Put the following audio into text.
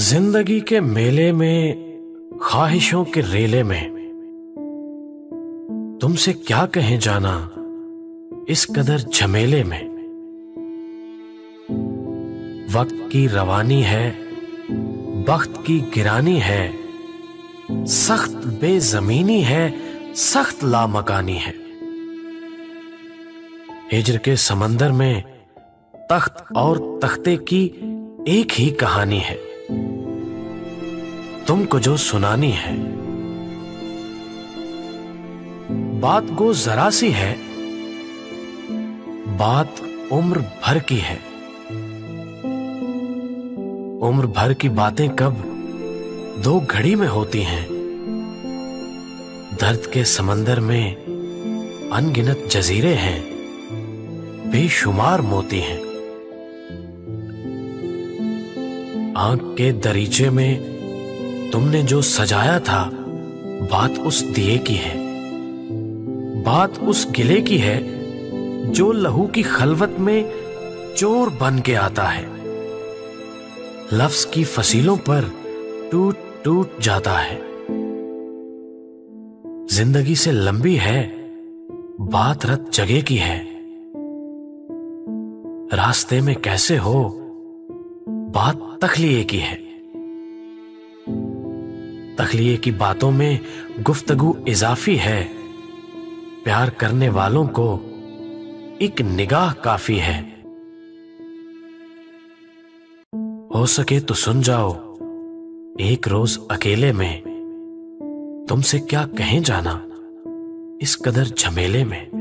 जिंदगी के मेले में, ख्वाहिशों के रेले में, तुमसे क्या कहें जाना इस कदर झमेले में। वक्त की रवानी है, बख्त की गिरानी है, सख्त बेजमीनी है, सख्त लामकानी है। हिज्र के समंदर में तख्त और तख्ते की एक ही कहानी है, तुमको जो सुनानी है। बात गो जरा सी है, बात उम्र भर की है। उम्र भर की बातें कब दो घड़ी में होती हैं। दर्द के समंदर में अनगिनत जजीरे हैं, बेशुमार मोती हैं। आंख के दरीचे में तुमने जो सजाया था, बात उस दिए की है, बात उस गिले की है जो लहू की खलवत में चोर बन के आता है। लफ्ज की फसीलों पर टूट टूट जाता है। जिंदगी से लंबी है, बात रत जगह की है। रास्ते में कैसे हो, बात तखलिए की है। तखलिए की बातों में गुफ्तगू इजाफी है। प्यार करने वालों को एक निगाह काफी है। हो सके तो सुन जाओ एक रोज अकेले में, तुमसे क्या कहें जाना इस कदर झमेले में।